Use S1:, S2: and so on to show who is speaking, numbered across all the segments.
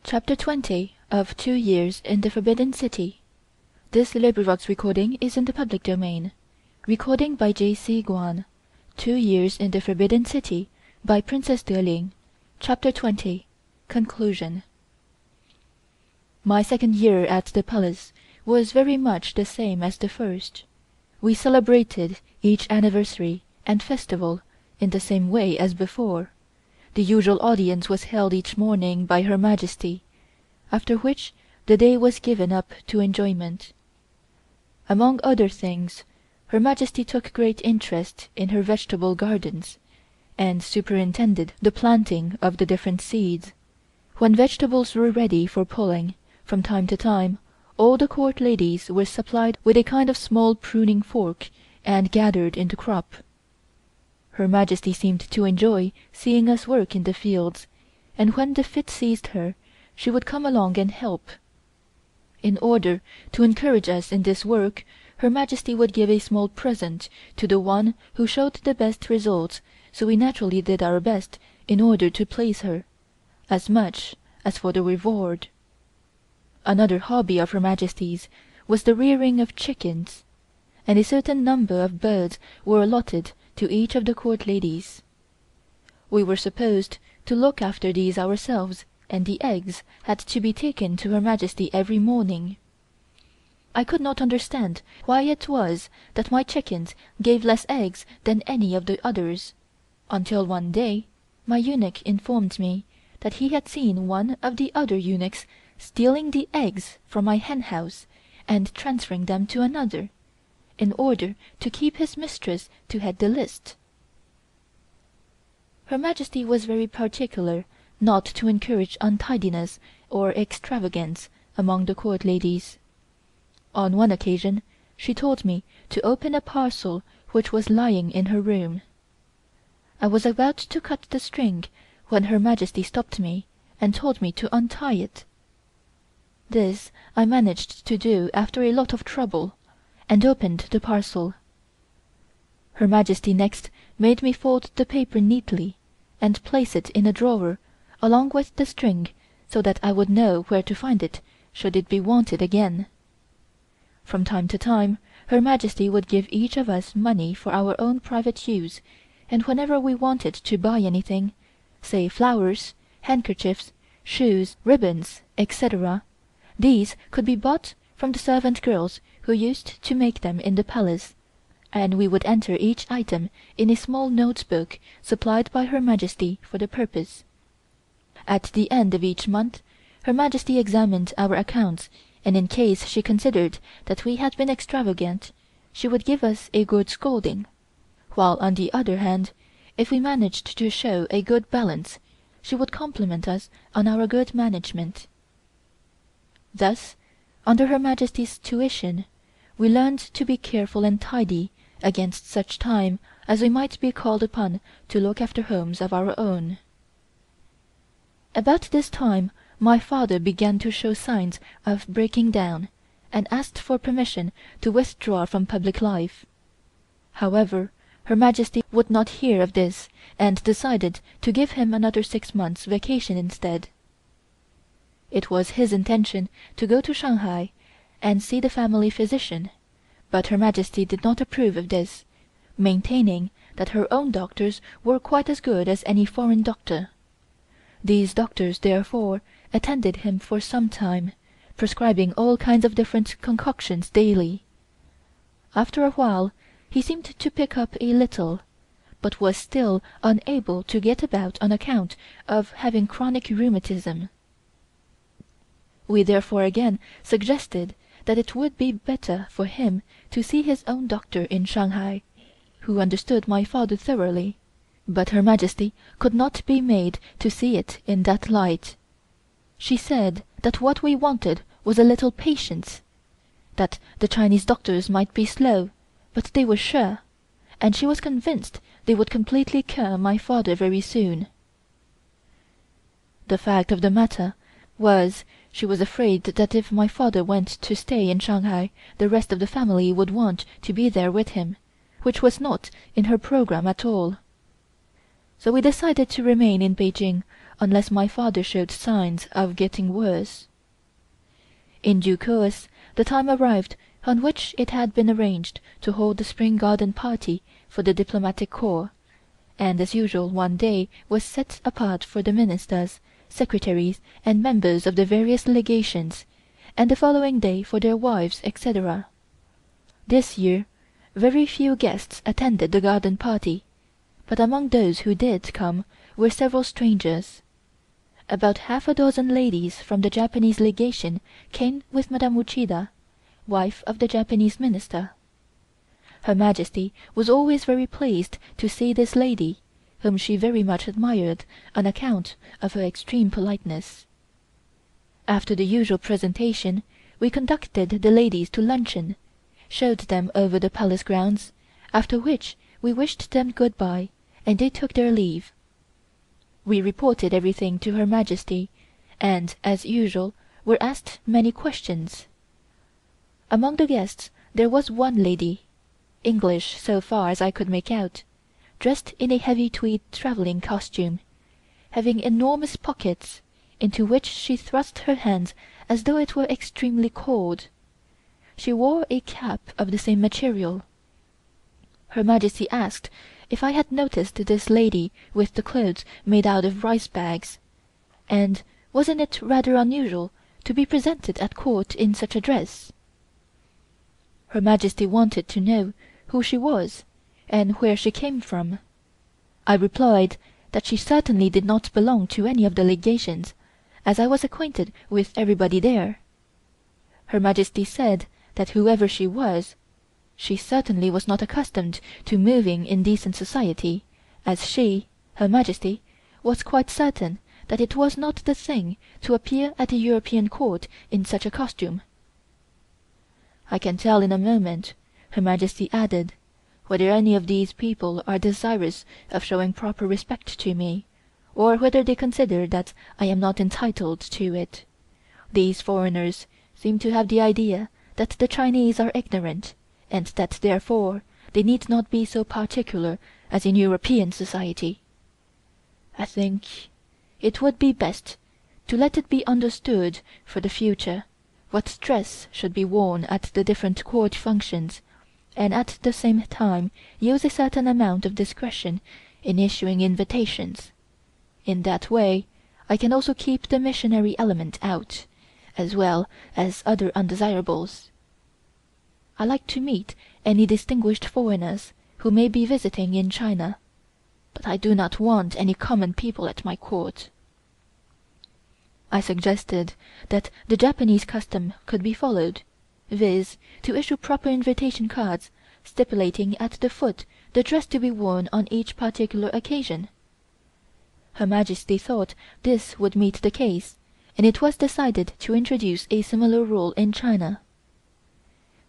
S1: Chapter 20 of 2 Years in the Forbidden City. This recording is in the public domain. Recording by J.C. Guan. 2 Years in the Forbidden City by Princess Deling. Chapter 20. Conclusion. My second year at the palace was very much the same as the first. We celebrated each anniversary and festival in the same way as before. The usual audience was held each morning by Her Majesty, after which the day was given up to enjoyment. Among other things, Her Majesty took great interest in her vegetable gardens, and superintended the planting of the different seeds. When vegetables were ready for pulling, from time to time, all the court ladies were supplied with a kind of small pruning fork and gathered in the crop. Her Majesty seemed to enjoy seeing us work in the fields, and when the fit seized her, she would come along and help. In order to encourage us in this work, Her Majesty would give a small present to the one who showed the best results, so we naturally did our best in order to please her, as much as for the reward. Another hobby of Her Majesty's was the rearing of chickens, and a certain number of birds were allotted to each of the court ladies. We were supposed to look after these ourselves, and the eggs had to be taken to Her Majesty every morning. I could not understand why it was that my chickens gave less eggs than any of the others, until one day my eunuch informed me that he had seen one of the other eunuchs stealing the eggs from my hen house and transferring them to another, in order to keep his mistress to head the list. Her Majesty was very particular not to encourage untidiness or extravagance among the court ladies. On one occasion she told me to open a parcel which was lying in her room. I was about to cut the string when Her Majesty stopped me and told me to untie it. This I managed to do after a lot of trouble, and opened the parcel. Her Majesty next made me fold the paper neatly and place it in a drawer along with the string, so that I would know where to find it should it be wanted again. From time to time Her Majesty would give each of us money for our own private use, and whenever we wanted to buy anything, say flowers, handkerchiefs, shoes, ribbons, etc., these could be bought from the servant girls who used to make them in the palace, and we would enter each item in a small note-book supplied by Her Majesty for the purpose. At the end of each month Her Majesty examined our accounts, and in case she considered that we had been extravagant, she would give us a good scolding, while on the other hand, if we managed to show a good balance, she would compliment us on our good management. Thus, under Her Majesty's tuition, we learned to be careful and tidy against such time as we might be called upon to look after homes of our own. About this time my father began to show signs of breaking down, and asked for permission to withdraw from public life. However, Her Majesty would not hear of this, and decided to give him another 6 months' vacation instead. It was his intention to go to Shanghai and see the family physician, but Her Majesty did not approve of this, maintaining that her own doctors were quite as good as any foreign doctor. These doctors therefore attended him for some time, prescribing all kinds of different concoctions daily. After a while he seemed to pick up a little, but was still unable to get about on account of having chronic rheumatism. We therefore again suggested that it would be better for him to see his own doctor in Shanghai, who understood my father thoroughly, but Her Majesty could not be made to see it in that light. She said that what we wanted was a little patience, that the Chinese doctors might be slow, but they were sure, and she was convinced they would completely cure my father very soon. The fact of the matter was, she was afraid that if my father went to stay in Shanghai the rest of the family would want to be there with him, which was not in her programme at all. So we decided to remain in Peking unless my father showed signs of getting worse. In due course the time arrived on which it had been arranged to hold the spring garden party for the Diplomatic Corps, and as usual one day was set apart for the ministers, secretaries and members of the various legations, and the following day for their wives, etc. This year very few guests attended the garden party, but among those who did come were several strangers. About half a dozen ladies from the Japanese legation came with Madame Uchida, wife of the Japanese minister. Her Majesty was always very pleased to see this lady, whom she very much admired on account of her extreme politeness. After the usual presentation, we conducted the ladies to luncheon, showed them over the palace grounds, after which we wished them good-bye, and they took their leave. We reported everything to Her Majesty, and, as usual, were asked many questions. Among the guests there was one lady, English so far as I could make out, dressed in a heavy tweed travelling costume, having enormous pockets, into which she thrust her hands as though it were extremely cold. She wore a cap of the same material. Her Majesty asked if I had noticed this lady with the clothes made out of rice bags, and wasn't it rather unusual to be presented at court in such a dress? Her Majesty wanted to know who she was and where she came from. I replied that she certainly did not belong to any of the legations, as I was acquainted with everybody there. Her Majesty said that whoever she was, she certainly was not accustomed to moving in decent society, as she, Her Majesty, was quite certain that it was not the thing to appear at a European court in such a costume. I can tell in a moment, Her Majesty added, whether any of these people are desirous of showing proper respect to me, or whether they consider that I am not entitled to it. These foreigners seem to have the idea that the Chinese are ignorant, and that therefore they need not be so particular as in European society. I think it would be best to let it be understood for the future what dress should be worn at the different court functions, and at the same time use a certain amount of discretion in issuing invitations. In that way I can also keep the missionary element out, as well as other undesirables. I like to meet any distinguished foreigners who may be visiting in China, but I do not want any common people at my court. I suggested that the Japanese custom could be followed, viz., to issue proper invitation cards stipulating at the foot the dress to be worn on each particular occasion. Her Majesty thought this would meet the case, and it was decided to introduce a similar rule in China.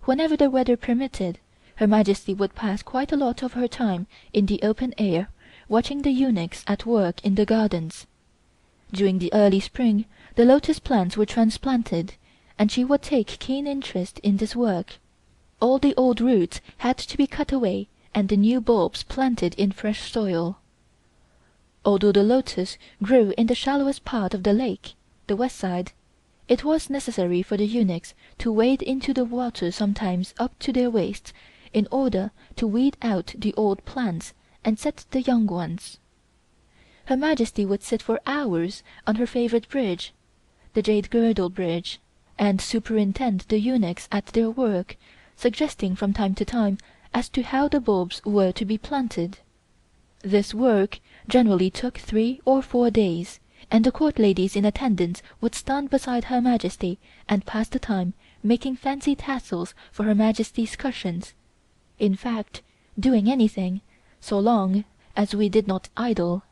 S1: Whenever the weather permitted, Her Majesty would pass quite a lot of her time in the open air, watching the eunuchs at work in the gardens. During the early spring the lotus plants were transplanted, and she would take keen interest in this work. All the old roots had to be cut away and the new bulbs planted in fresh soil. Although the lotus grew in the shallowest part of the lake, the west side, it was necessary for the eunuchs to wade into the water sometimes up to their waists, in order to weed out the old plants and set the young ones. Her Majesty would sit for hours on her favorite bridge, the Jade Girdle Bridge, and superintend the eunuchs at their work, suggesting from time to time as to how the bulbs were to be planted. This work generally took 3 or 4 days, and the court ladies in attendance would stand beside Her Majesty and pass the time making fancy tassels for Her Majesty's cushions, in fact, doing anything, so long as we did not idle.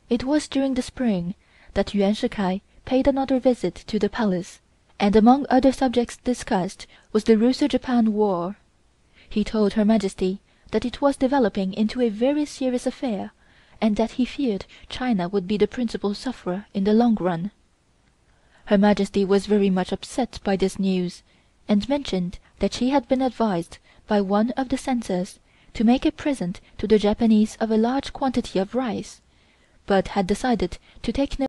S1: It was during the spring that Yuan Shikai paid another visit to the palace, and among other subjects discussed was the Russo-Japan War. He told Her Majesty that it was developing into a very serious affair, and that he feared China would be the principal sufferer in the long run. Her Majesty was very much upset by this news, and mentioned that she had been advised by one of the censors to make a present to the Japanese of a large quantity of rice, but had decided to take no